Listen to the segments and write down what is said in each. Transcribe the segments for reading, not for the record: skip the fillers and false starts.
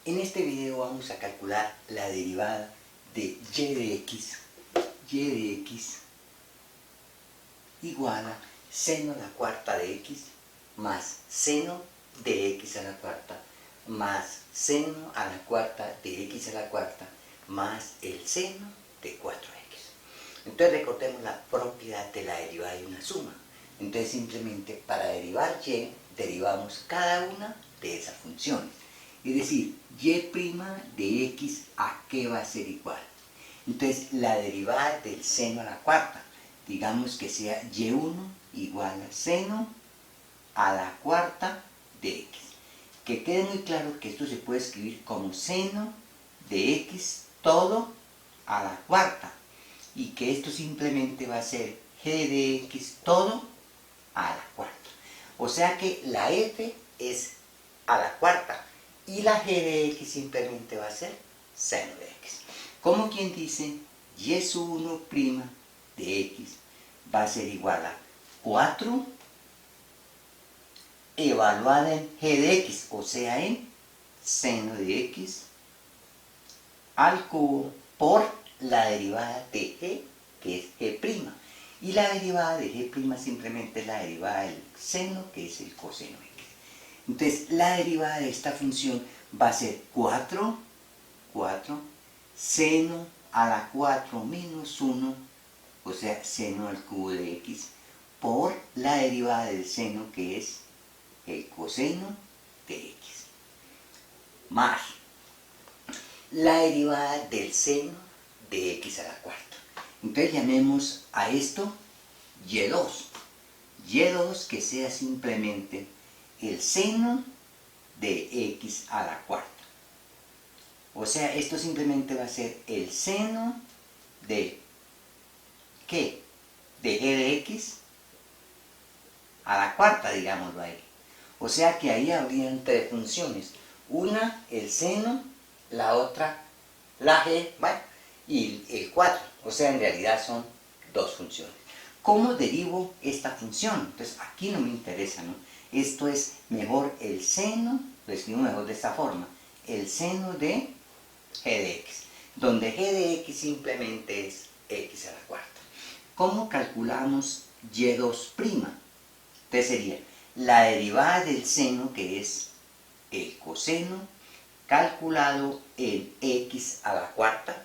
En este video vamos a calcular la derivada de y de x igual a seno a la cuarta de x más seno de x a la cuarta más seno a la cuarta de x a la cuarta más el seno de 4x. Entonces recordemos la propiedad de la derivada de una suma. Entonces simplemente para derivar y, derivamos cada una de esas funciones. Es decir, y' de x a qué va a ser igual. Entonces la derivada del seno a la cuarta, digamos que sea y1 igual a seno a la cuarta de x. Que quede muy claro que esto se puede escribir como seno de x todo a la cuarta. Y que esto simplemente va a ser g de x todo a la cuarta. O sea que la f es a la cuarta y la g de x simplemente va a ser seno de x. Como quien dice, y1' de x va a ser igual a 4 evaluada en g de x, o sea en seno de x al cubo por la derivada de g, que es g'. Y la derivada de g' simplemente es la derivada del seno, que es el coseno de x. Entonces la derivada de esta función va a ser 4 seno a la 4 menos 1, o sea, seno al cubo de x, por la derivada del seno, que es el coseno de x, más la derivada del seno de x a la cuarta. Entonces llamemos a esto y2. Y2 que sea simplemente el seno de x a la cuarta. O sea, esto simplemente va a ser el seno de ¿qué? De g de x a la cuarta, digámoslo ahí. O sea que ahí habrían tres funciones. Una, el seno, la otra, la g, bueno, y el 4. O sea, en realidad son dos funciones. ¿Cómo derivo esta función? Entonces, aquí no me interesa, ¿no? Esto es mejor el seno, lo escribo mejor de esta forma, el seno de g de x, donde g de x simplemente es x a la cuarta. ¿Cómo calculamos y2'? Entonces sería la derivada del seno, que es el coseno, calculado en x a la cuarta,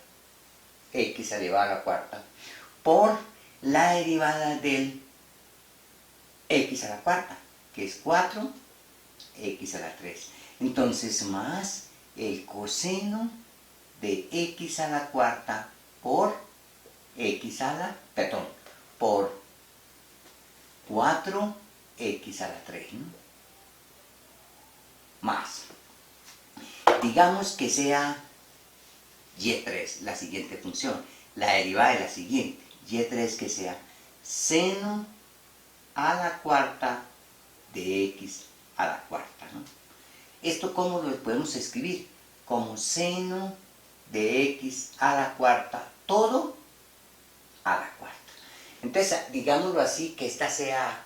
x elevado a la cuarta, por la derivada del x a la cuarta, que es 4, x a la 3. Entonces, más el coseno de x a la cuarta por por 4x a la 3, ¿no? Más, digamos que sea y3, la siguiente función, la derivada de la siguiente, y3 que sea seno a la cuarta de x a la cuarta, ¿no? ¿Esto cómo lo podemos escribir? Como seno de x a la cuarta, todo a la cuarta. Entonces, digámoslo así, que esta sea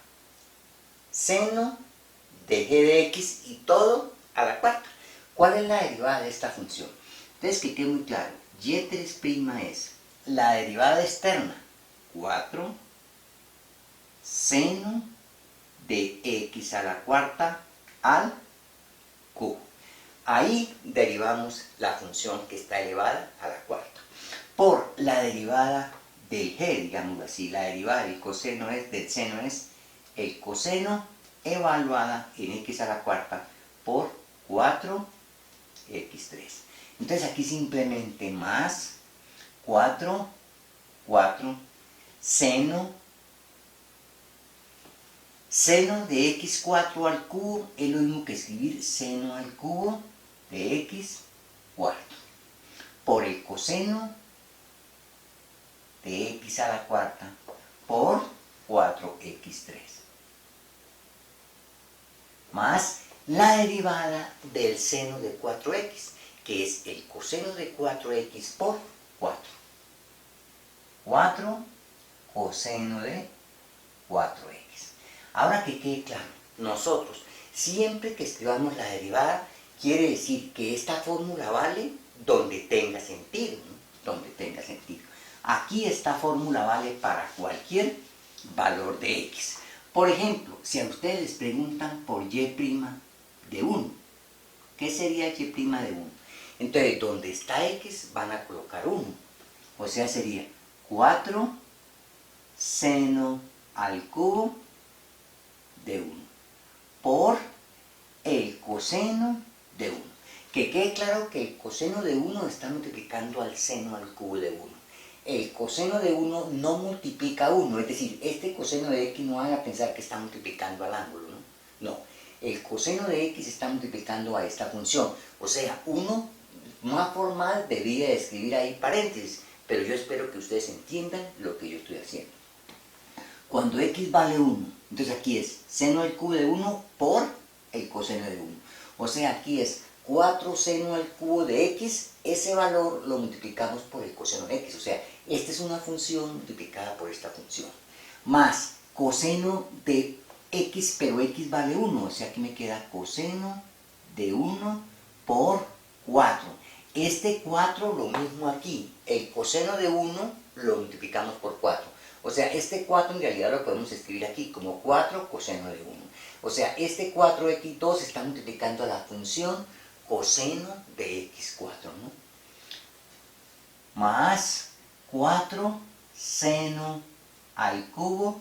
seno de g de x y todo a la cuarta. ¿Cuál es la derivada de esta función? Entonces, que quede muy claro, y3' es la derivada externa, 4 seno de x a la cuarta al cubo. Ahí derivamos la función que está elevada a la cuarta por la derivada del g, digámoslo así. La derivada del coseno del seno es el coseno evaluada en x a la cuarta por 4x3. Entonces aquí simplemente más 4 seno de x4 al cubo es lo mismo que escribir seno al cubo de x4 por el coseno de x a la cuarta por 4x3 más la derivada del seno de 4x, que es el coseno de 4x por 4. 4 coseno de 4x. Ahora que quede claro, nosotros siempre que escribamos la derivada quiere decir que esta fórmula vale donde tenga sentido, ¿no? Donde tenga sentido. Aquí esta fórmula vale para cualquier valor de x. Por ejemplo, si a ustedes les preguntan por y' de 1, ¿qué sería y' de 1? Entonces, donde está x van a colocar 1. O sea, sería 4 seno al cubo de 1 por el coseno de 1. Que quede claro que el coseno de 1 está multiplicando al seno al cubo de 1. El coseno de 1 no multiplica 1, es decir, este coseno de x no van a pensar que está multiplicando al ángulo, ¿no? No, el coseno de x está multiplicando a esta función. O sea, uno más formal debería escribir ahí paréntesis, pero yo espero que ustedes entiendan lo que yo estoy haciendo. Cuando x vale 1, entonces aquí es seno al cubo de 1 por el coseno de 1. O sea, aquí es 4 seno al cubo de x, ese valor lo multiplicamos por el coseno de x. O sea, esta es una función multiplicada por esta función. Más coseno de x, pero x vale 1. O sea, que me queda coseno de 1 por 4. Este 4 lo mismo aquí. El coseno de 1 lo multiplicamos por 4. O sea, este 4 en realidad lo podemos escribir aquí como 4 coseno de 1. O sea, este 4x2 está multiplicando a la función coseno de x4, ¿no? Más 4 seno al cubo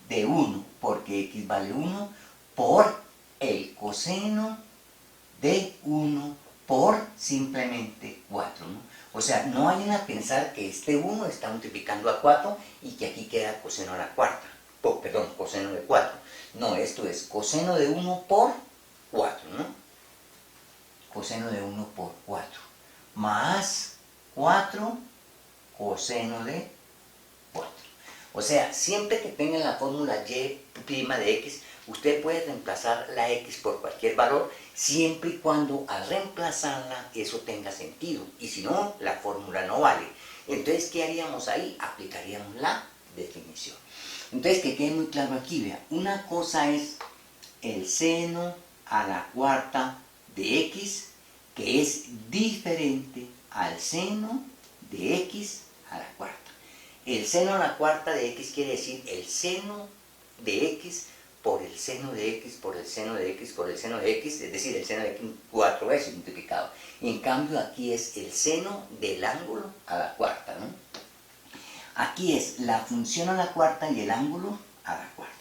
de 1, porque x vale 1, por el coseno de 1 por simplemente 4, ¿no? O sea, no vayan a pensar que este 1 está multiplicando a 4 y que aquí queda coseno a la cuarta. Perdón, coseno de 4. No, esto es coseno de 1 por 4, ¿no? Coseno de 1 por 4. Más 4 coseno de 4. O sea, siempre que tengan la fórmula y' de x, usted puede reemplazar la x por cualquier valor, siempre y cuando al reemplazarla eso tenga sentido. Y si no, la fórmula no vale. Entonces, ¿qué haríamos ahí? Aplicaríamos la definición. Entonces, que quede muy claro aquí, vea. Una cosa es el seno a la cuarta de x, que es diferente al seno de x a la cuarta. El seno a la cuarta de x quiere decir el seno de x por el seno de x, por el seno de x, por el seno de x, es decir, el seno de x 4 veces multiplicado. En cambio, aquí es el seno del ángulo a la cuarta, ¿no? Aquí es la función a la cuarta y el ángulo a la cuarta.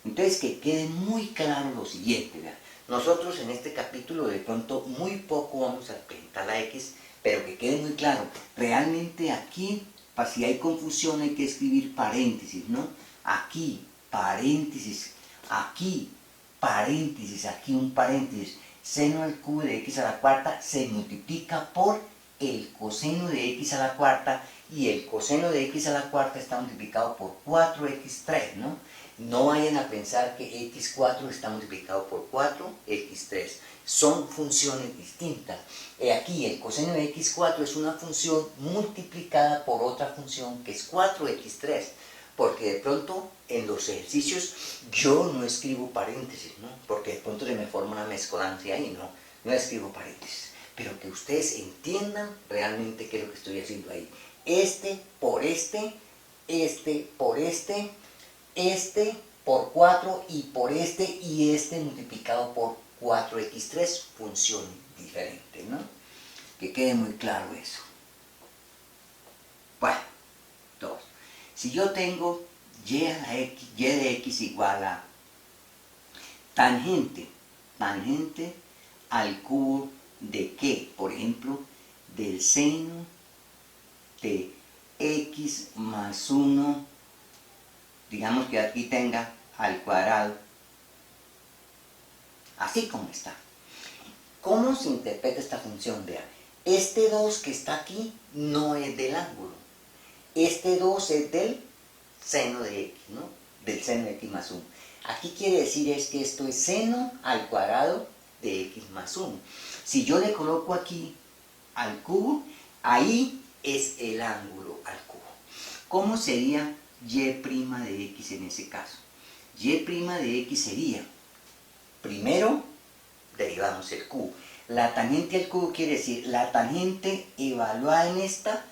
Entonces, que quede muy claro lo siguiente, ¿verdad? Nosotros en este capítulo de pronto muy poco vamos a presentar la x, pero que quede muy claro, realmente aquí, para si hay confusión hay que escribir paréntesis, ¿no? Aquí, paréntesis, aquí, paréntesis, aquí un paréntesis, seno al cubo de x a la cuarta se multiplica por el coseno de x a la cuarta, y el coseno de x a la cuarta está multiplicado por 4x3, ¿no? No vayan a pensar que x4 está multiplicado por 4x3. Son funciones distintas. Aquí el coseno de x4 es una función multiplicada por otra función que es 4x3. Porque de pronto en los ejercicios yo no escribo paréntesis, ¿no? Porque de pronto se me forma una mezcolanza ahí, ¿no? No escribo paréntesis. Pero que ustedes entiendan realmente qué es lo que estoy haciendo ahí. Este por este, este por este por 4 y por este y este multiplicado por 4x3, función diferente, ¿no? Que quede muy claro eso. Bueno, entonces, si yo tengo y de x igual a tangente al cubo de ¿qué? Por ejemplo, del seno de x más 1, digamos que aquí tenga al cuadrado, así como está. ¿Cómo se interpreta esta función? Vean, este 2 que está aquí no es del ángulo, este 2 es del seno de x, ¿no? Del seno de x más 1. Aquí quiere decir es que esto es seno al cuadrado de x más 1. Si yo le coloco aquí al cubo, ahí es el ángulo al cubo. ¿Cómo sería y' de x en ese caso? Y' de x sería, primero derivamos el cubo. La tangente al cubo quiere decir la tangente evaluada en esta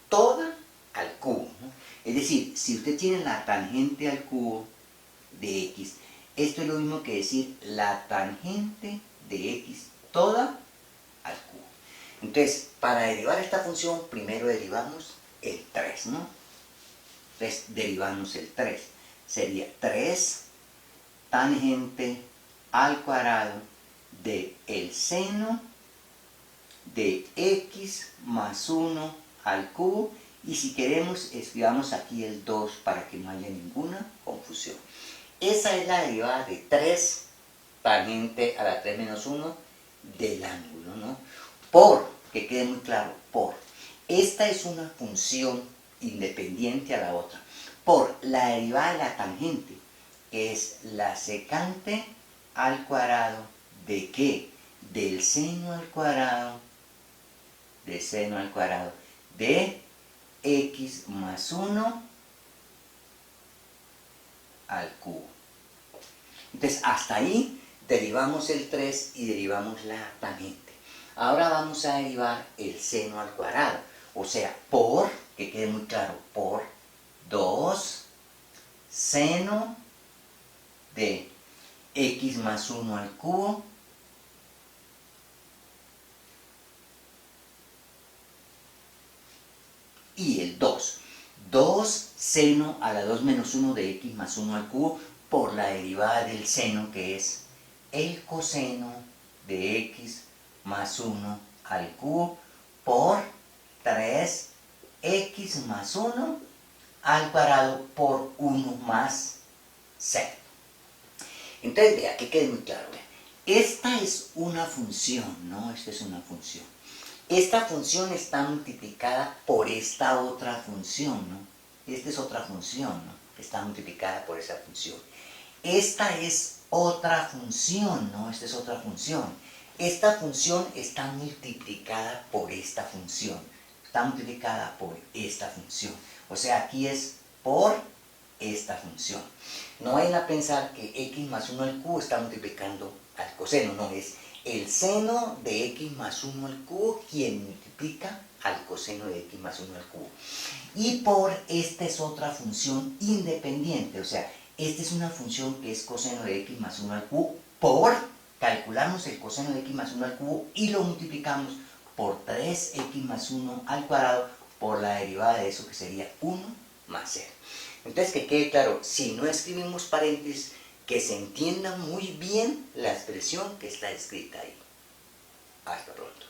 toda al cubo, ¿no? Es decir, si usted tiene la tangente al cubo de x, esto es lo mismo que decir la tangente de x toda al cubo. Entonces, para derivar esta función, primero derivamos el 3, ¿no? Entonces, derivamos el 3. Sería 3 tangente al cuadrado de el seno de x más 1 al cubo. Y si queremos, escribamos aquí el 2 para que no haya ninguna confusión. Esa es la derivada de 3 tangente a la 3 menos 1 del ángulo, ¿no? Por, que quede muy claro, por. Esta es una función independiente a la otra. Por la derivada de la tangente, que es la secante al cuadrado de ¿qué? Del seno al cuadrado, de seno al cuadrado de x más 1 al cubo. Entonces, hasta ahí derivamos el 3 y derivamos la tangente. Ahora vamos a derivar el seno al cuadrado. O sea, por, que quede muy claro, por 2 seno de x más 1 al cubo y el 2. 2 seno a la 2 menos 1 de x más 1 al cubo por la derivada del seno, que es el coseno de x más 1 al cubo por 3x más 1 al cuadrado por 1 más 0. Entonces, vea, que quede muy claro. Vea. Esta es una función, ¿no? Esta es una función. Esta función está multiplicada por esta otra función, ¿no? Esta es otra función, ¿no? Está multiplicada por esa función. Esta es otra función, ¿no? Esta es otra función. Esta función está multiplicada por esta función. Está multiplicada por esta función. O sea, aquí es por esta función. No vayan a pensar que x más 1 al cubo está multiplicando al coseno, no, es el seno de x más 1 al cubo quien multiplica al coseno de x más 1 al cubo. Y por esta es otra función independiente, o sea, esta es una función que es coseno de x más 1 al cubo por, calculamos el coseno de x más 1 al cubo y lo multiplicamos por 3x más 1 al cuadrado por la derivada de eso que sería 1 más 0. Entonces, que quede claro, si no escribimos paréntesis, que se entienda muy bien la expresión que está escrita ahí. Hasta pronto.